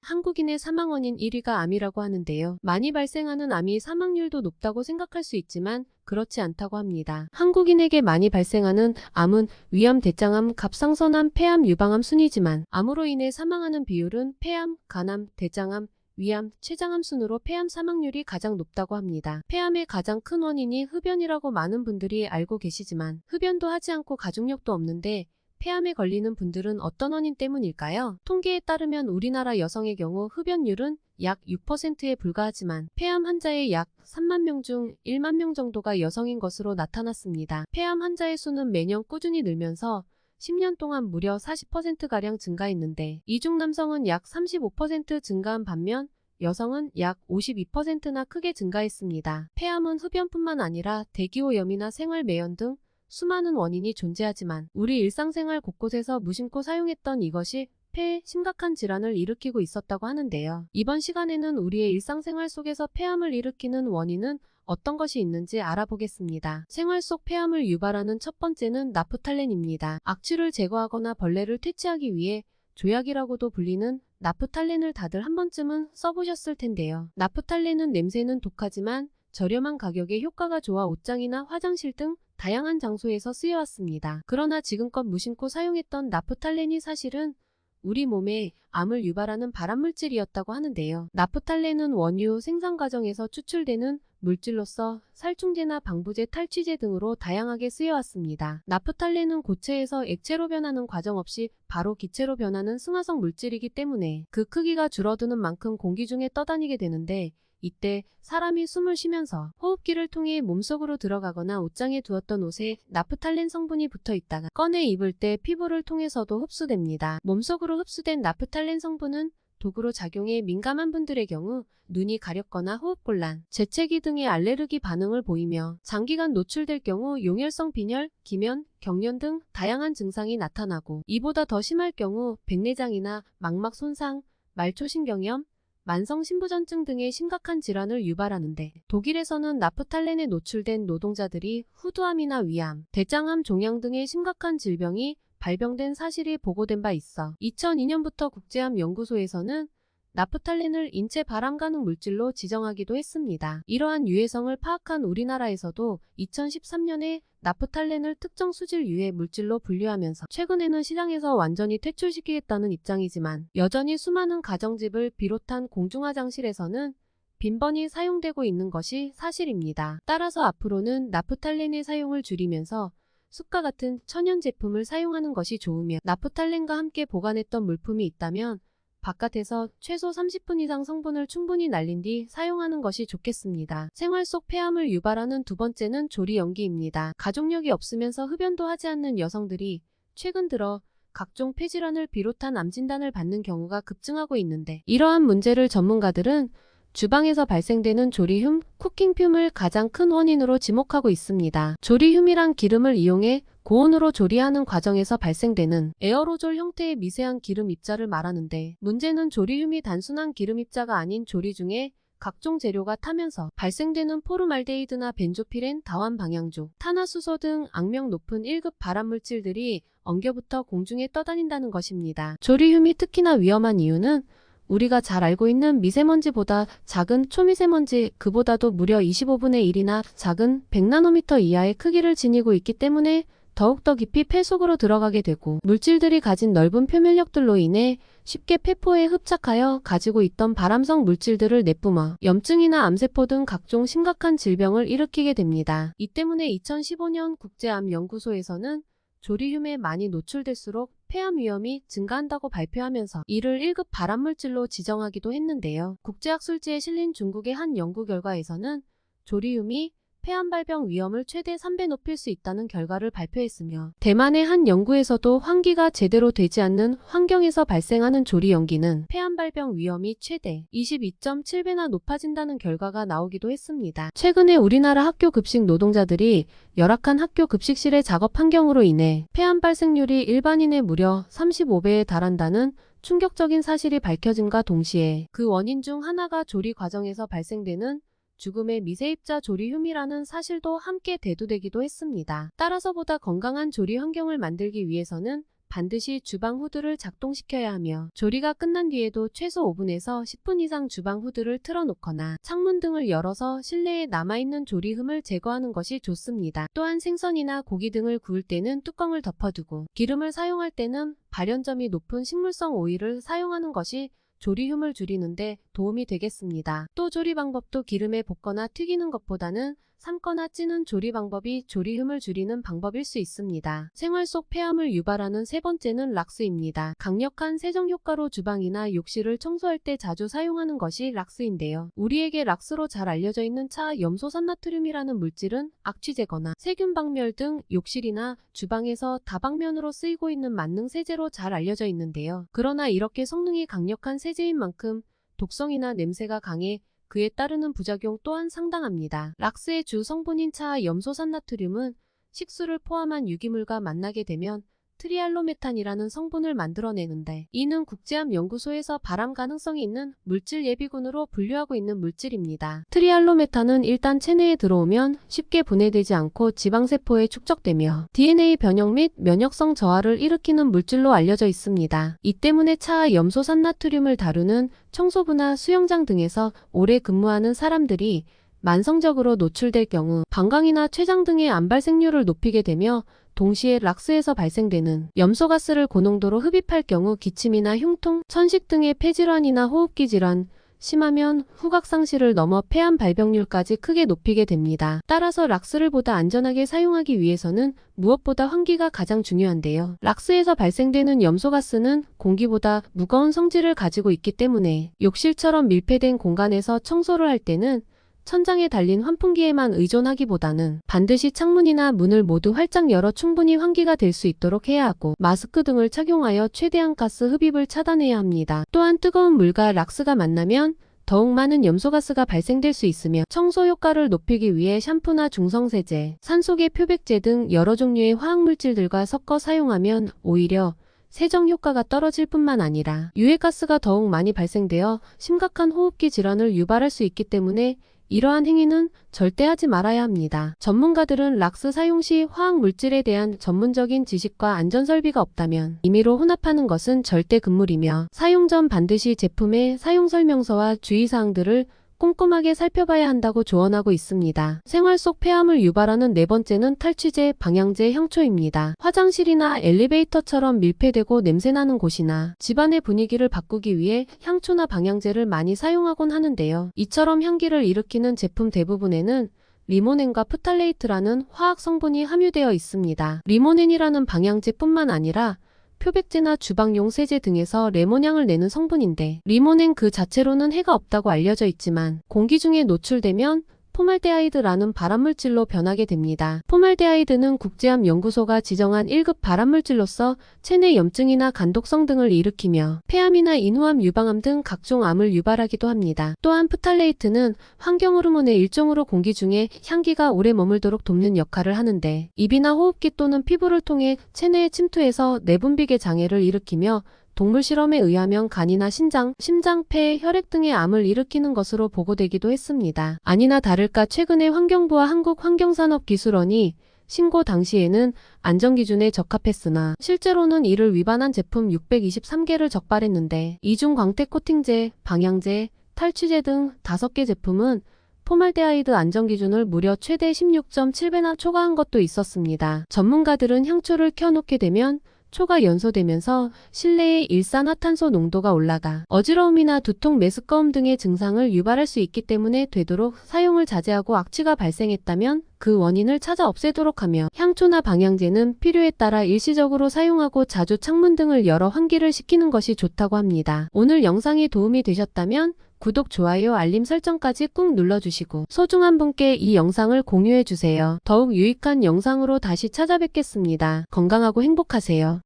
한국인의 사망 원인 1위가 암이라고 하는데요. 많이 발생하는 암이 사망률도 높다고 생각할 수 있지만 그렇지 않다고 합니다. 한국인에게 많이 발생하는 암은 위암, 대장암, 갑상선암, 폐암, 유방암 순이지만 암으로 인해 사망하는 비율은 폐암, 간암, 대장암, 위암, 췌장암 순으로 폐암 사망률이 가장 높다고 합니다. 폐암의 가장 큰 원인이 흡연이라고 많은 분들이 알고 계시지만 흡연도 하지 않고 가족력도 없는데 폐암에 걸리는 분들은 어떤 원인 때문일까요? 통계에 따르면 우리나라 여성의 경우 흡연율은 약 6%에 불과하지만 폐암 환자의 약 3만 명 중 1만 명 정도가 여성인 것으로 나타났습니다. 폐암 환자의 수는 매년 꾸준히 늘면서 10년 동안 무려 40%가량 증가했는데 이 중 남성은 약 35% 증가한 반면 여성은 약 52%나 크게 증가했습니다. 폐암은 흡연뿐만 아니라 대기오염이나 생활매연 등 수많은 원인이 존재하지만 우리 일상생활 곳곳에서 무심코 사용했던 이것이 폐에 심각한 질환을 일으키고 있었다고 하는데요. 이번 시간에는 우리의 일상생활 속에서 폐암을 일으키는 원인은 어떤 것이 있는지 알아보겠습니다. 생활 속 폐암을 유발하는 첫 번째는 나프탈렌입니다. 악취를 제거하거나 벌레를 퇴치하기 위해 조약이라고도 불리는 나프탈렌을 다들 한 번쯤은 써보셨을 텐데요. 나프탈렌은 냄새는 독하지만 저렴한 가격에 효과가 좋아 옷장이나 화장실 등 다양한 장소에서 쓰여왔습니다. 그러나 지금껏 무심코 사용했던 나프탈렌이 사실은 우리 몸에 암을 유발하는 발암물질이었다고 하는데요. 나프탈렌은 원유 생산 과정에서 추출되는 물질로서 살충제나 방부제, 탈취제 등으로 다양하게 쓰여왔습니다. 나프탈렌은 고체에서 액체로 변하는 과정 없이 바로 기체로 변하는 승화성 물질이기 때문에 그 크기가 줄어드는 만큼 공기 중에 떠다니게 되는데 이때 사람이 숨을 쉬면서 호흡기를 통해 몸속으로 들어가거나 옷장에 두었던 옷에 나프탈렌 성분이 붙어 있다가 꺼내 입을 때 피부를 통해서도 흡수됩니다. 몸속으로 흡수된 나프탈렌 성분은 독으로 작용해 민감한 분들의 경우 눈이 가렵거나 호흡곤란, 재채기 등의 알레르기 반응을 보이며 장기간 노출될 경우 용혈성 빈혈, 기면, 경련 등 다양한 증상이 나타나고 이보다 더 심할 경우 백내장이나 망막 손상, 말초신경염, 만성신부전증 등의 심각한 질환을 유발하는데 독일에서는 나프탈렌에 노출된 노동자들이 후두암이나 위암, 대장암, 종양 등의 심각한 질병이 발병된 사실이 보고된 바 있어 2002년부터 국제암연구소에서는 나프탈렌을 인체 발암 가능 물질로 지정하기도 했습니다. 이러한 유해성을 파악한 우리나라에서도 2013년에 나프탈렌을 특정 수질 유해 물질로 분류하면서 최근에는 시장에서 완전히 퇴출시키겠다는 입장이지만 여전히 수많은 가정집을 비롯한 공중화장실에서는 빈번히 사용되고 있는 것이 사실입니다. 따라서 앞으로는 나프탈렌의 사용을 줄이면서 숯과 같은 천연 제품을 사용하는 것이 좋으며 나프탈렌과 함께 보관했던 물품이 있다면 바깥에서 최소 30분 이상 성분을 충분히 날린 뒤 사용하는 것이 좋겠습니다. 생활 속 폐암을 유발하는 두 번째는 조리 연기입니다. 가족력이 없으면서 흡연도 하지 않는 여성들이 최근 들어 각종 폐질환을 비롯한 암 진단을 받는 경우가 급증하고 있는데 이러한 문제를 전문가들은 주방에서 발생되는 조리흉, 쿠킹듐을 가장 큰 원인으로 지목하고 있습니다. 조리흉이란 기름을 이용해 고온으로 조리하는 과정에서 발생되는 에어로졸 형태의 미세한 기름 입자를 말하는데 문제는 조리흉이 단순한 기름 입자가 아닌 조리 중에 각종 재료가 타면서 발생되는 포르말데히드나 벤조피렌, 다환방향조, 탄화수소 등 악명 높은 1급 발암물질들이 엉겨붙어 공중에 떠다닌다는 것입니다. 조리흉이 특히나 위험한 이유는 우리가 잘 알고 있는 미세먼지보다 작은 초미세먼지, 그보다도 무려 25분의 1이나 작은 100나노미터 이하의 크기를 지니고 있기 때문에 더욱더 깊이 폐 속으로 들어가게 되고 물질들이 가진 넓은 표면력들로 인해 쉽게 폐포에 흡착하여 가지고 있던 발암성 물질들을 내뿜어 염증이나 암세포 등 각종 심각한 질병을 일으키게 됩니다. 이 때문에 2015년 국제암연구소에서는 조리흉에 많이 노출될수록 폐암 위험이 증가한다고 발표하면서 이를 1급 발암물질로 지정하기도 했는데요. 국제학술지에 실린 중국의 한 연구 결과에서는 조리흉이 폐암 발병 위험을 최대 3배 높일 수 있다는 결과를 발표했으며 대만의 한 연구에서도 환기가 제대로 되지 않는 환경에서 발생하는 조리 연기는 폐암 발병 위험이 최대 22.7배나 높아진다는 결과가 나오기도 했습니다. 최근에 우리나라 학교 급식 노동자들이 열악한 학교 급식실의 작업 환경으로 인해 폐암 발생률이 일반인의 무려 35배에 달한다는 충격적인 사실이 밝혀짐과 동시에 그 원인 중 하나가 조리 과정에서 발생되는 죽음의 미세입자 조리흉이라는 사실도 함께 대두되기도 했습니다. 따라서 보다 건강한 조리 환경을 만들기 위해서는 반드시 주방 후드를 작동시켜야 하며 조리가 끝난 뒤에도 최소 5분에서 10분 이상 주방 후드를 틀어놓거나 창문 등을 열어서 실내에 남아있는 조리흠을 제거하는 것이 좋습니다. 또한 생선이나 고기 등을 구울 때는 뚜껑을 덮어두고 기름을 사용할 때는 발연점이 높은 식물성 오일을 사용하는 것이 조리흠을 줄이는데 도움이 되겠습니다. 또 조리 방법도 기름에 볶거나 튀기는 것보다는 삶거나 찌는 조리 방법이 조리흠을 줄이는 방법일 수 있습니다. 생활 속 폐암을 유발하는 세 번째는 락스입니다. 강력한 세정 효과로 주방이나 욕실을 청소할 때 자주 사용하는 것이 락스인데요. 우리에게 락스로 잘 알려져 있는 차 염소산나트륨이라는 물질은 악취 제거나 세균 박멸 등 욕실이나 주방에서 다방면으로 쓰이고 있는 만능 세제로 잘 알려져 있는데요. 그러나 이렇게 성능이 강력한 세제인 만큼 독성이나 냄새가 강해 그에 따르는 부작용 또한 상당합니다. 락스의 주 성분인 차 염소산나트륨은 식수를 포함한 유기물과 만나게 되면 트리알로메탄이라는 성분을 만들어내는데 이는 국제암연구소에서 발암 가능성이 있는 물질 예비군으로 분류하고 있는 물질입니다. 트리알로메탄은 일단 체내에 들어오면 쉽게 분해되지 않고 지방세포에 축적되며 DNA 변형 및 면역성 저하를 일으키는 물질로 알려져 있습니다. 이 때문에 차 염소산나트륨을 다루는 청소부나 수영장 등에서 오래 근무하는 사람들이 만성적으로 노출될 경우 방광이나 췌장 등의 암 발생률을 높이게 되며 동시에 락스에서 발생되는 염소가스를 고농도로 흡입할 경우 기침이나 흉통, 천식 등의 폐질환이나 호흡기 질환, 심하면 후각상실을 넘어 폐암 발병률까지 크게 높이게 됩니다. 따라서 락스를 보다 안전하게 사용하기 위해서는 무엇보다 환기가 가장 중요한데요. 락스에서 발생되는 염소가스는 공기보다 무거운 성질을 가지고 있기 때문에 욕실처럼 밀폐된 공간에서 청소를 할 때는 천장에 달린 환풍기에만 의존하기보다는 반드시 창문이나 문을 모두 활짝 열어 충분히 환기가 될 수 있도록 해야 하고 마스크 등을 착용하여 최대한 가스 흡입을 차단해야 합니다. 또한 뜨거운 물과 락스가 만나면 더욱 많은 염소가스가 발생될 수 있으며 청소 효과를 높이기 위해 샴푸나 중성세제, 산소계 표백제 등 여러 종류의 화학물질들과 섞어 사용하면 오히려 세정 효과가 떨어질 뿐만 아니라 유해가스가 더욱 많이 발생되어 심각한 호흡기 질환을 유발할 수 있기 때문에 이러한 행위는 절대 하지 말아야 합니다. 전문가들은 락스 사용 시 화학물질에 대한 전문적인 지식과 안전설비가 없다면 임의로 혼합하는 것은 절대 금물이며 사용 전 반드시 제품의 사용설명서와 주의사항들을 꼼꼼하게 살펴봐야 한다고 조언하고 있습니다. 생활 속 폐암을 유발하는 네 번째는 탈취제, 방향제, 향초입니다. 화장실이나 엘리베이터처럼 밀폐되고 냄새나는 곳이나 집안의 분위기를 바꾸기 위해 향초나 방향제를 많이 사용하곤 하는데요. 이처럼 향기를 일으키는 제품 대부분에는 리모넨과 프탈레이트라는 화학 성분이 함유되어 있습니다. 리모넨이라는 방향제뿐만 아니라 표백제나 주방용 세제 등에서 레몬향을 내는 성분인데 리모넨 그 자체로는 해가 없다고 알려져 있지만 공기 중에 노출되면 포말데하이드라는 발암물질로 변하게 됩니다. 포말데하이드는 국제암연구소가 지정한 1급 발암물질로서 체내 염증이나 간독성 등을 일으키며 폐암이나 인후암 유방암 등 각종 암을 유발하기도 합니다. 또한 프탈레이트는 환경호르몬의 일종으로 공기 중에 향기가 오래 머물도록 돕는 역할을 하는데 입이나 호흡기 또는 피부를 통해 체내에 침투해서 내분비계 장애를 일으키며 동물 실험에 의하면 간이나 신장, 심장, 폐, 혈액 등의 암을 일으키는 것으로 보고되기도 했습니다. 아니나 다를까 최근에 환경부와 한국환경산업기술원이 신고 당시에는 안전기준에 적합했으나 실제로는 이를 위반한 제품 623개를 적발했는데 이중 광택 코팅제, 방향제, 탈취제 등 5개 제품은 포말데하이드 안전기준을 무려 최대 16.7배나 초과한 것도 있었습니다. 전문가들은 향초를 켜놓게 되면 초가 연소되면서 실내의 일산화탄소 농도가 올라가 어지러움이나 두통, 메스꺼움 등의 증상을 유발할 수 있기 때문에 되도록 사용을 자제하고 악취가 발생했다면 그 원인을 찾아 없애도록 하며 향초나 방향제는 필요에 따라 일시적으로 사용하고 자주 창문 등을 열어 환기를 시키는 것이 좋다고 합니다. 오늘 영상이 도움이 되셨다면 구독, 좋아요, 알림 설정까지 꾹 눌러주시고 소중한 분께 이 영상을 공유해주세요. 더욱 유익한 영상으로 다시 찾아뵙겠습니다. 건강하고 행복하세요.